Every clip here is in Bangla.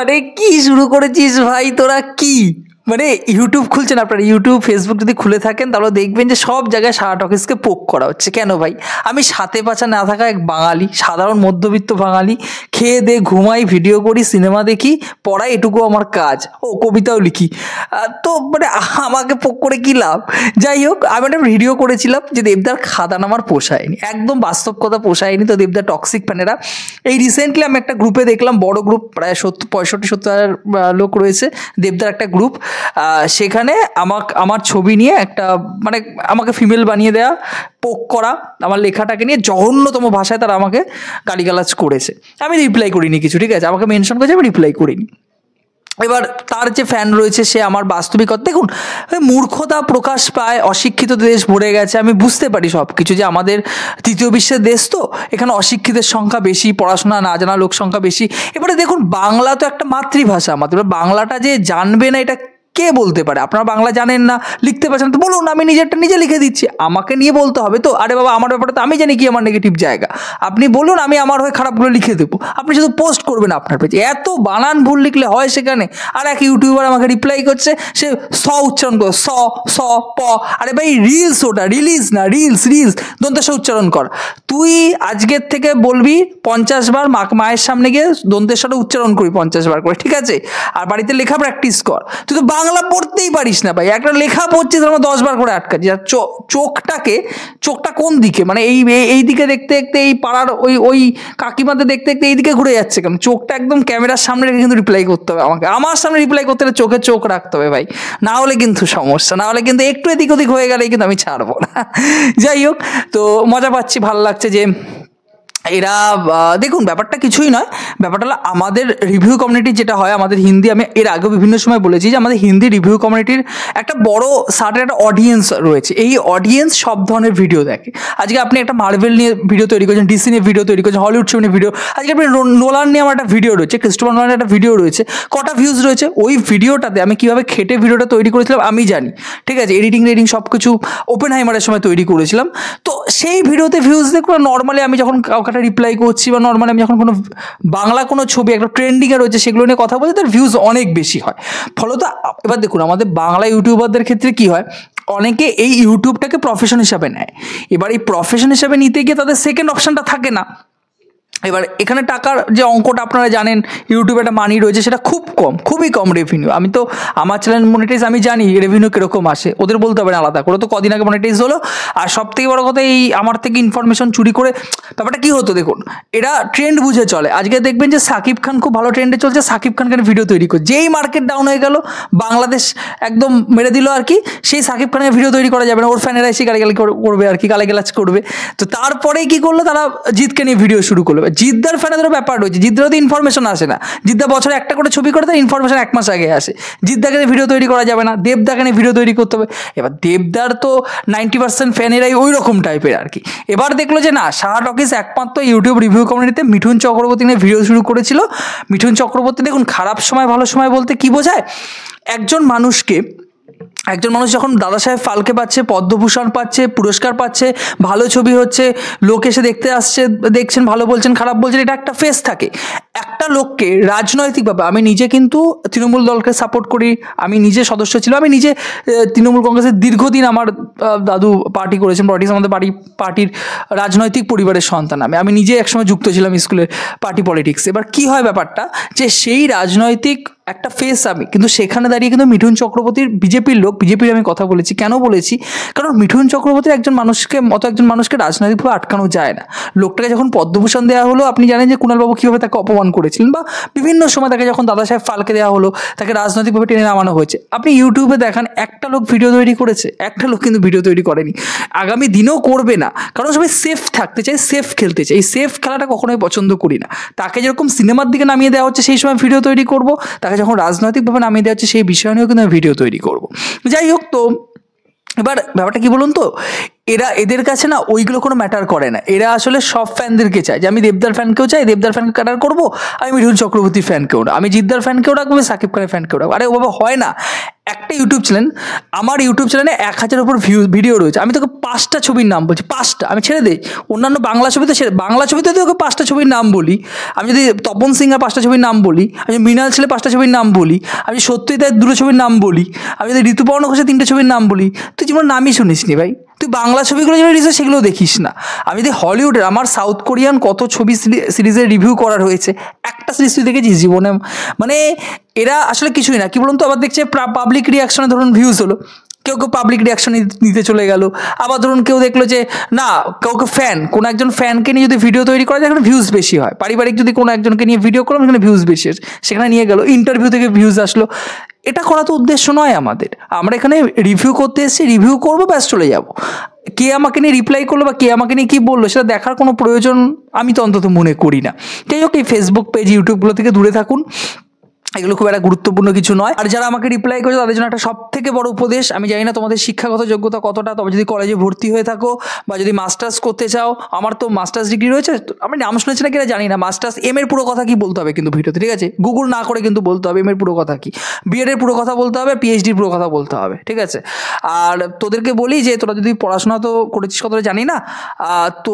মানে কি শুরু করেছিস ভাই তোরা? কি মানে ইউটিউব খুলছেন আপনারা, ইউটিউব ফেসবুক যদি খুলে থাকেন তাহলে দেখবেন যে সব জায়গায় সারা টকিজকে পোক করা হচ্ছে। কেন ভাই? আমি সাথে পাছা না থাকা এক বাঙালি, সাধারণ মধ্যবিত্ত বাঙালি, খেয়ে দে ঘুমাই, ভিডিও করি, সিনেমা দেখি, পড়াই, এটুকু আমার কাজ। ও কবিতাও লিখি। তো মানে আমাকে পোক করে কি লাভ? যাই হোক, আমি একটা ভিডিও করেছিলাম যে দেবদার খাদান আমার পোষায়নি, একদম বাস্তব কথা পোষায়নি। তো দেবদার টক্সিক ফ্যানেরা, এই রিসেন্টলি আমি একটা গ্রুপে দেখলাম, বড় গ্রুপ, প্রায় 65-70 লোক রয়েছে, দেবদার একটা গ্রুপ। সেখানে আমার ছবি নিয়ে একটা মানে আমাকে ফিমেল বানিয়ে দেওয়া, পোক করা, আমার লেখাটাকে নিয়ে জঘন্যতম ভাষায় তারা আমাকে গালিগালাজ করেছে। আমি রিপ্লাই করিনি কিছু, ঠিক আছে, আমাকে মেনশন করেছে, আমি রিপ্লাই করিনি। এবার তার যে ফ্যান রয়েছে সে আমার বাস্তবিকতা, দেখুন মূর্খতা প্রকাশ পায়, অশিক্ষিত দেশ ভরে গেছে, আমি বুঝতে পারি সব কিছু, যে আমাদের তৃতীয় বিশ্বের দেশ, তো এখানে অশিক্ষিতের সংখ্যা বেশি, পড়াশোনা না জানা লোক সংখ্যা বেশি। এবারে দেখুন, বাংলা তো একটা মাতৃভাষা আমাদের, বাংলাটা যে জানবে না এটা কে বলতে পারে? আপনারা বাংলা জানেন না, লিখতে পারছেন, তো বলুন, আমি নিজেরটা নিজে লিখে দিচ্ছি, আমাকে নিয়ে বলতে হবে তো? আরে বাবা, আমার ব্যাপারে তো আমি জানি কি আমার নেগেটিভ জায়গা, আপনি বলুন, আমি আমার হয়ে খারাপগুলো লিখে দেবো, আপনি শুধু পোস্ট করবেন আপনার পেজে। এত বানান ভুল লিখলে হয় সেখানে? আর এক ইউটিউবার আমাকে রিপ্লাই করছে, সে স উচ্চারণ করে, স প। আরে ভাই, রিলস ওটা, রিলিজ না, রিলস, দন্তেশ উচ্চারণ কর। তুই আজকের থেকে বলবি 50 বার মায়ের সামনে গিয়ে দন্তেশ্বরে উচ্চারণ করি 50 বার করে, ঠিক আছে? আর বাড়িতে লেখা প্র্যাকটিস কর। তুই তো বাংলা পড়তেই পারিস না ভাই, একটা লেখা পড়ছিস আমরা 10 বার করে আটকাচ্ছি। আর চোখটা কোন দিকে? মানে এই দিকে দেখতে দেখতে, এই পাড়ার ওই কাকিমাতে দেখতে দেখতে এই দিকে ঘুরে যাচ্ছে কেন? চোখটা একদম ক্যামেরার সামনে রেখে কিন্তু রিপ্লাই করতে হবে আমাকে, আমার সামনে রিপ্লাই করতে হলে চোখে চোখ রাখতে হবে ভাই, না হলে কিন্তু সমস্যা, না হলে কিন্তু একটু এদিক ওদিক হয়ে গেলেই কিন্তু আমি ছাড়বো না। যাই হোক, তো মজা পাচ্ছি, ভালো লাগছে যে এরা, দেখুন ব্যাপারটা কিছুই নয়, ব্যাপারটা হলো আমাদের রিভিউ কমিউনিটি যেটা হয় আমাদের হিন্দি, আমি এর আগেও বিভিন্ন সময় বলেছি যে আমাদের হিন্দি রিভিউ কমিউনিটির একটা বড় সার্টের একটা অডিয়েন্স রয়েছে। এই অডিয়েন্স সব ধরনের ভিডিও দেখে। আজকে আপনি একটা মার্ভেল নিয়ে ভিডিও তৈরি করছেন, ডিসি নিয়ে ভিডিও তৈরি করছেন, হলিউড ছবি নিয়ে ভিডিও, আজকে আপনি নোলান নিয়ে আমার একটা ভিডিও রয়েছে, ক্রিস্টোফার নোলানের একটা ভিডিও রয়েছে, কটা ভিউজ রয়েছে? ওই ভিডিওটাতে আমি কীভাবে খেটে ভিডিওটা তৈরি করেছিলাম আমি জানি, ঠিক আছে, এডিটিং সব কিছু ওপেনহাইমারের সময় তৈরি করেছিলাম। তো সেই ভিডিওতে ভিউজ দেখুন, নর্মালি আমি যখন একটা রিপ্লাই করছি, বা নর্মালি আমি যখন কোনো বাংলা কোনো ছবি একটা ট্রেন্ডিংয়ে রয়েছে সেগুলো নিয়ে কথা বলছি, তার ভিউজ অনেক বেশি হয়। ফলত এবার দেখুন, আমাদের বাংলা ইউটিউবারদের ক্ষেত্রে কি হয়, অনেকে এই ইউটিউবটাকে প্রফেশন হিসাবে নেয়। এবার এই প্রফেশন হিসাবে নিতে গিয়ে তাদের সেকেন্ড অপশানটা থাকে না। এবার এখানে টাকার যে অঙ্কটা আপনারা জানেন, ইউটিউবে একটা মানি রয়েছে, সেটা খুব কম, খুবই কম রেভিনিউ। আমি তো আমার চ্যানেল মনিটাইজ, আমি জানি রেভিনিউ কীরকম আসে, ওদের বলতে হবে না আলাদা করে, তো কদিন আগে মনিটাইজ হলো। আর সব থেকে বড়ো কথা, এই আমার থেকে ইনফরমেশন চুরি করে ব্যাপারটা কী হতো দেখুন, এরা ট্রেন্ড বুঝে চলে। আজকে দেখবেন যে সাকিব খান খুব ভালো ট্রেন্ডে চলছে, সাকিব খানকে ভিডিও তৈরি করে, যেই মার্কেট ডাউন হয়ে গেল, বাংলাদেশ একদম মেরে দিল আর কি, সেই সাকিব খানের ভিডিও তৈরি করা যাবে না, ওর ফ্যানেরা এসে গালাগালি করবে আর কি, গালাগালাজ করবে। তো তারপরে কি করলো, তারা জিতকে নিয়ে ভিডিও শুরু করলো। জিদ্দার ফ্যানেদেরও ব্যাপার রয়েছে, জিদ্দারও তো ইনফরমেশন আসে না, জিদ্দা বছরে একটা করে ছবি করে, তার ইনফরমেশন 1 মাস আগে আসে। জিদ্দাকে নিয়ে ভিডিও তৈরি করা যাবে না, দেবদাকে নিয়ে ভিডিও তৈরি করতে হবে। এবার দেবদার তো 90% ফ্যানেরাই ওই রকম টাইপের আর কি। এবার দেখলো যে না, সারা টকিজ একমাত্র ইউটিউব রিভিউ কমিউনিটিতে মিঠুন চক্রবর্তী নিয়ে ভিডিও শুরু করেছিল। মিঠুন চক্রবর্তী, দেখুন খারাপ সময় ভালো সময় বলতে কি বোঝায়, একজন মানুষ যখন দাদা সাহেব ফালকে পাচ্ছে, পদ্মভূষণ পাচ্ছে, পুরস্কার পাচ্ছে, ভালো ছবি হচ্ছে, লোক এসে দেখতে আসছে, দেখছেন, ভালো বলছেন, খারাপ বলছেন, এটা একটা ফেস থাকে। একটা লোককে রাজনৈতিকভাবে, আমি নিজে কিন্তু তৃণমূল দলকে সাপোর্ট করি, আমি নিজে সদস্য ছিলাম, আমি নিজে তৃণমূল কংগ্রেসের দীর্ঘদিন আমার দাদু পার্টি করেছেন, আমাদের পার্টির রাজনৈতিক পরিবারের সন্তান, আমি নিজে একসময় যুক্ত ছিলাম স্কুলের পার্টি পলিটিক্স। এবার কী হয় ব্যাপারটা, যে সেই রাজনৈতিক একটা ফেস আমি, কিন্তু সেখানে দাঁড়িয়ে কিন্তু মিঠুন চক্রবর্তীর বিজেপির লোক, বিজেপির আমি কথা বলেছি, কেন বলেছি, কারণ মিঠুন চক্রবর্তীর একজন মানুষকে রাজনৈতিকভাবে আটকানো যায় না। লোকটাকে যখন পদ্মভূষণ দেওয়া হলো, আপনি জানেন যে কুণালবাবু কীভাবে তাকে অপমান করেছিলেন, বা বিভিন্ন সময় তাকে যখন দাদা সাহেব ফালকে দেওয়া হলো, তাকে রাজনৈতিকভাবে টেনে নামানো হয়েছে। আপনি ইউটিউবে দেখান, একটা লোক ভিডিও তৈরি করেছে, একটা লোক কিন্তু ভিডিও তৈরি করেনি, আগামী দিনেও করবে না, কারণ সবাই সেফ থাকতে চায়, সেফ খেলতে চায়। এই সেফ খেলাটা কখনোই পছন্দ করি না। তাকে যেরকম সিনেমার দিকে নামিয়ে দেওয়া হচ্ছে, সেই সময় ভিডিও তৈরি করব, তাকে যখন রাজনৈতিকভাবে নামিয়ে দেওয়া হচ্ছে, সেই বিষয় নিয়েও কিন্তু আমি ভিডিও তৈরি করব। যাই হোক, তো এবার ব্যাপারটা কি বলুন তো, এদের কাছে না ওইগুলো কোনো ম্যাটার করে না। এরা আসলে সব ফ্যানদেরকে চায়, যে আমি দেবদার ফ্যানকেও চাই, দেবদার ফ্যানকে ক্যাটার করবো, আমি মিঠুন চক্রবর্তী ফ্যানকেও না, আমি জিদ্দার ফ্যানকেও রাখবো, আমি সাকিব খানের ফ্যানকেও রাখবো। আরে ওভাবে হয় না। একটা ইউটিউব চ্যানেল, আমার ইউটিউব চ্যানেলে 1000-এর উপর ভিডিও রয়েছে, আমি তোকে 5টা ছবির নাম বলছি, 5টা, আমি ছেড়ে দিই অন্যান্য বাংলা ছবিতে, বাংলা ছবিতে তোকে 5টা ছবির নাম বলি, আমি যদি তপন সিংহার 5টা ছবির নাম বলি, আমি মৃণাল ছেলে 5টা ছবির নাম বলি, আমি সত্যজিতের 2টো ছবির নাম বলি, আমি যদি ঋতুপর্ণ ঘোষের 3টে ছবির নাম বলি, তুই যেমন নামই শুনিস নি ভাই। তুই বাংলা ছবিগুলো যেগুলো রিলিজ সেগুলো দেখিস না। আমি যদি হলিউডের, আমার সাউথ কোরিয়ান কত ছবি সিরিজের রিভিউ করা হয়েছে, একটা সিরিজ তুই দেখেছিস জীবনে? মানে এরা আসলে কিছুই না, কি বলুন তো, আবার দেখছে পাবলিক রিয়াকশনে ধরুন ভিউজ হলো, কেউ কেউ পাবলিক রিয়াকশন নিতে চলে গেল, আবার ধরুন কেউ দেখলো যে না, কাউকে কোনো একজন ফ্যানকে নিয়ে যদি ভিডিও তৈরি করা যায় সেখানে ভিউজ বেশি হয়, পারিবারিক যদি কোনো একজনকে নিয়ে ভিডিও করলাম সেখানে ভিউজ বেশি আছে, সেখানে নিয়ে গেল, ইন্টারভিউ থেকে ভিউজ আসলো। এটা করা তো উদ্দেশ্য নয় আমাদের, আমরা এখানে রিভিউ করতে এসেছি, রিভিউ করবো, ব্যাস চলে যাব। কে আমাকে নিয়ে রিপ্লাই করলো বা কে আমাকে নিয়ে কী বললো সেটা দেখার কোনো প্রয়োজন আমি তো অন্তত মনে করি না। যাই হোক, এই ফেসবুক পেজ ইউটিউবগুলো থেকে দূরে থাকুন, এগুলো খুব একটা গুরুত্বপূর্ণ কিছু নয়। আর যারা আমাকে রিপ্লাই করেছে তাদের জন্য একটা সব থেকে বড় উপদেশ, আমি জানি না তোমাদের শিক্ষাগত যোগ্যতা কতটা, তবে যদি কলেজে ভর্তি হয়ে থাকো বা যদি মাস্টার্স করতে চাও, আমার তো মাস্টার্স ডিগ্রি রয়েছে, আমি নাম শুনেছি না কিনা জানি না, মাস্টার্স এর পুরো কথা কি বলতে হবে কিন্তু ভিডিওতে, ঠিক আছে, গুগল না করে কিন্তু বলতে হবে এর পুরো কথা কি, বিএডের পুরো কথা বলতে হবে, পিএইচডির পুরো কথা বলতে হবে, ঠিক আছে। আর তোদেরকে বলি যে তোরা যদি পড়াশোনা তো করেছিস কতটা জানি না, তো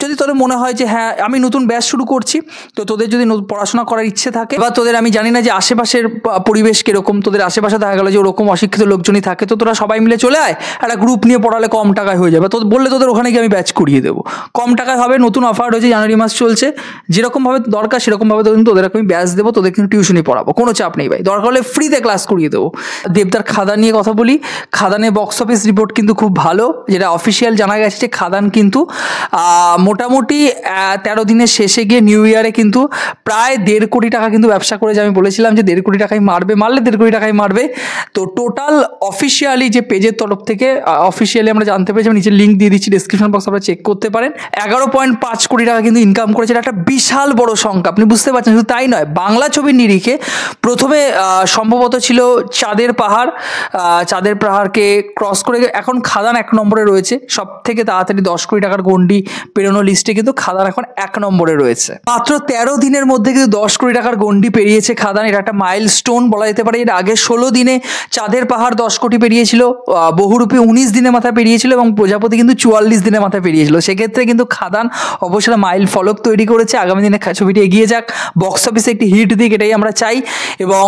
যদি তোদের মনে হয় যে হ্যাঁ আমি নতুন ব্যাচ শুরু করছি, তো তোদের যদি পড়াশোনা করার ইচ্ছে থাকে বা তোদের, আমি জানি না যে আশেপাশের পরিবেশ কিরকম, তোদের আশেপাশে দেখা গেলো যে ওরকম অশিক্ষিত লোকজনই থাকে, তো তোরা সবাই মিলে চলে আয়, একটা গ্রুপ নিয়ে পড়ালে কম টাকায় হয়ে যাবে, তো বললে তোদের ওখানে গিয়ে আমি ব্যাচ করিয়ে দেবো, কম টাকায় হবে, নতুন অফার হয়েছে, জানুয়ারি মাস চলছে, যেরকমভাবে দরকার সেরকমভাবে কিন্তু তোদের আমি ব্যাচ দেবো, তোদের কিন্তু টিউশনই পড়াবো, কোনো চাপ নেই ভাই, দরকার হলে ফ্রিতে ক্লাস করিয়ে দেবো। দেবদার খাদান নিয়ে কথা বলি, খাদানে বক্স অফিস রিপোর্ট কিন্তু খুব ভালো, যেটা অফিসিয়াল জানা গেছে যে খাদান কিন্তু মোটামুটি 13 দিনের শেষে গিয়ে নিউ ইয়ারে কিন্তু প্রায় 1.5 কোটি টাকা কিন্তু ব্যবসা করে, যে আমি বলেছিলাম যে 1.5 কোটি টাকায় মারলে 1.5 কোটি টাকায় মারবে, তো টোটাল অফিসিয়ালি যে পেজের তরফ থেকে অফিসিয়ালি আমরা জানতে পেরেছি, আমি নিচে লিঙ্ক দিয়ে দিচ্ছি ডেসক্রিপশন বক্স, আপনারা চেক করতে পারেন, 11.5 কোটি টাকা কিন্তু ইনকাম করেছে, এটা একটা বিশাল বড় সংখ্যা, আপনি বুঝতে পারছেন। শুধু তাই নয়, বাংলা ছবির নিরিখে প্রথমে সম্ভবত ছিল চাঁদের পাহাড়কে ক্রস করে এখন খাদান 1 নম্বরে রয়েছে, সব থেকে তাড়াতাড়ি 10 কোটি টাকার গন্ডি পেরোনো লিস্টে কিন্তু খাদান এখন 1 নম্বরে রয়েছে। মাত্র 13 দিনের মধ্যে কিন্তু 10 কোটি টাকার গন্ডি পেরিয়েছে খাদান, এটা একটা মাইলস্টোন বলা যেতে পারে। এর আগে 16 দিনে চাঁদের পাহাড় 10 কোটি পেরিয়েছিল, বহুরূপী 19 দিনের মাথায় পেরিয়েছিল এবং প্রজাপতি কিন্তু 44 দিনের মাথায় পেরিয়েছিল। সেক্ষেত্রে কিন্তু খাদান অবশ্যই মাইল ফলক তৈরি করেছে, আগামী দিনে ছবিটি এগিয়ে যাক, বক্স অফিসে একটি হিট দিক, এটাই আমরা চাই। এবং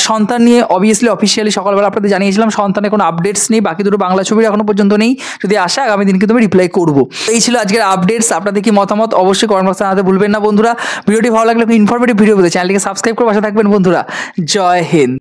সন্তান নিয়ে অবভিয়াসলি অফিসিয়ালি সকালবেলা আপনাদের জানিয়েছিলাম, সন্তানের কোনো আপডেটস নেই, বাকি দুটো বাংলা ছবির এখনো পর্যন্ত নেই, যদি আসে আগামী দিন কিন্তু আমি রিপ্লাই করবো। এই ছিল আজকের আপডেটস, আপনাদের কি মতামত অবশ্যই কমেন্ট বক্সে জানাতে ভুলবেন না বন্ধুরা। ভিডিওটি ভালো লাগলে ইনফরমেটিভ ভিডিও পেতে চ্যানেলটিকে সাবস্ক্রাইব করে পাশে থাকবেন বন্ধুরা। জয় হিন্দ।